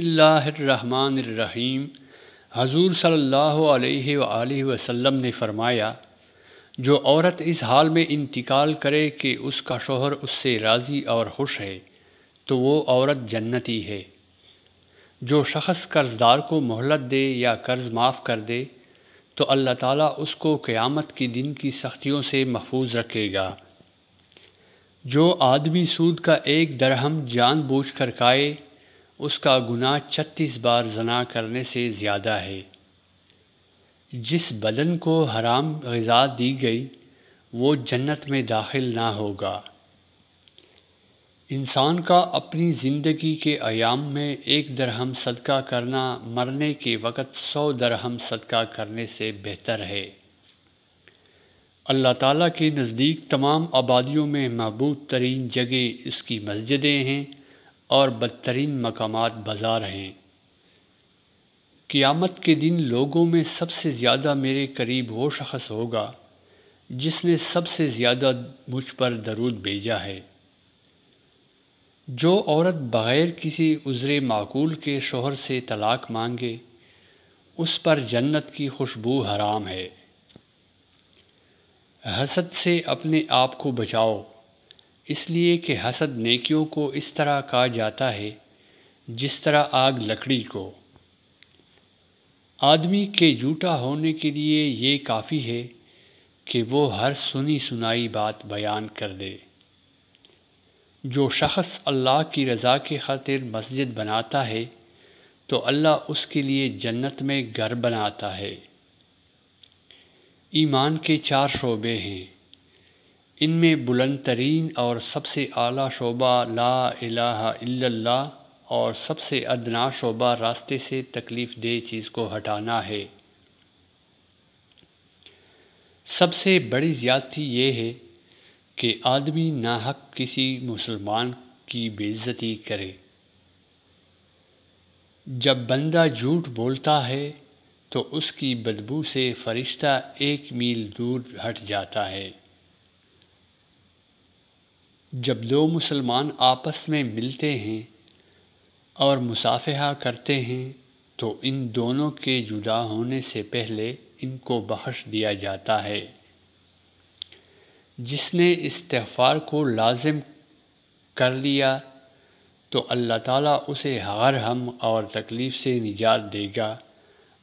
اللہ الرحمن الرحیم۔ حضور صلی اللہ علیہ وآلہ وسلم نے فرمایا، جو عورت اس حال میں انتقال کرے کہ اس کا شوہر اس سے راضی اور خوش ہے تو وہ عورت جنتی ہے۔ جو شخص قرض دار کو مہلت دے یا قرض معاف کر دے تو اللہ تعالیٰ اس کو قیامت کے دن کی سختیوں سے محفوظ رکھے گا۔ جو آدمی سود کا 1 درہم جان بوجھ کر کھائے اس کا گناہ 36 بار زنا کرنے سے زیادہ ہے۔ جس بدن کو حرام غذا دی گئی وہ جنت میں داخل نہ ہوگا۔ انسان کا اپنی زندگی کے ایام میں 1 درہم صدقہ کرنا مرنے کے وقت 100 درہم صدقہ کرنے سے بہتر ہے۔ اللہ تعالیٰ کے نزدیک تمام آبادیوں میں محبوب ترین جگہ اس کی مسجدیں ہیں اور بدترین مقامات بازار ہیں۔ قیامت کے دن لوگوں میں سب سے زیادہ میرے قریب وہ شخص ہوگا جس نے سب سے زیادہ مجھ پر درود بھیجا ہے۔ جو عورت بغیر کسی عذر معقول کے شوہر سے طلاق مانگے اس پر جنت کی خوشبو حرام ہے۔ حسد سے اپنے آپ کو بچاؤ، اس لیے کہ حسد نیکیوں کو اس طرح کہا جاتا ہے جس طرح آگ لکڑی کو۔ آدمی کے جھوٹا ہونے کے لیے یہ کافی ہے کہ وہ ہر سنی سنائی بات بیان کر دے۔ جو شخص اللہ کی رضا کی خاطر مسجد بناتا ہے تو اللہ اس کے لیے جنت میں گھر بناتا ہے۔ ایمان کے 4 شعبے ہیں، ان میں بلند ترین اور سب سے اعلیٰ شعبہ لا الہ الا اللہ اور سب سے ادنا شعبہ راستے سے تکلیف دہ چیز کو ہٹانا ہے۔ سب سے بڑی زیادتی یہ ہے کہ آدمی ناحق کسی مسلمان کی بے عزتی کرے۔ جب بندہ جھوٹ بولتا ہے تو اس کی بدبو سے فرشتہ 1 میل دور ہٹ جاتا ہے۔ جب 2 مسلمان آپس میں ملتے ہیں اور مصافحہ کرتے ہیں تو ان دونوں کے جدا ہونے سے پہلے ان کو بخش دیا جاتا ہے۔ جس نے استغفار کو لازم کر لیا تو اللہ تعالیٰ اسے ہر غم اور تکلیف سے نجات دے گا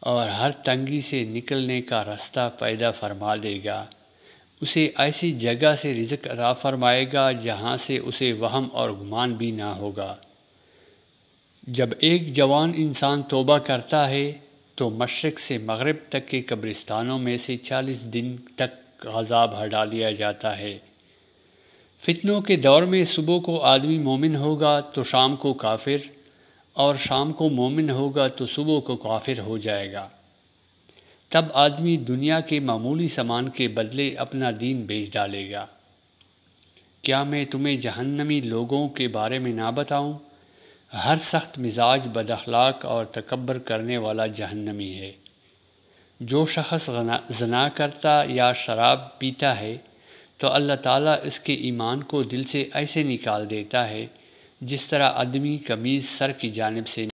اور ہر تنگی سے نکلنے کا راستہ پیدا فرما دے گا۔ اسے ایسی جگہ سے رزق عطا فرمائے گا جہاں سے اسے وہم اور گمان بھی نہ ہوگا۔ جب ایک جوان انسان توبہ کرتا ہے تو مشرق سے مغرب تک کے قبرستانوں میں سے 40 دن تک عذاب ہٹا لیا جاتا ہے۔ فتنوں کے دور میں صبح کو آدمی مومن ہوگا تو شام کو کافر، اور شام کو مومن ہوگا تو صبح کو کافر ہو جائے گا۔ تب آدمی دنیا کے معمولی سامان کے بدلے اپنا دین بیچ ڈالے گا۔ کیا میں تمہیں جہنمی لوگوں کے بارے میں نہ بتاؤں؟ ہر سخت مزاج، بد اخلاق اور تکبر کرنے والا جہنمی ہے۔ جو شخص زنا کرتا یا شراب پیتا ہے تو اللہ تعالیٰ اس کے ایمان کو دل سے ایسے نکال دیتا ہے جس طرح آدمی قمیض سر کی جانب سے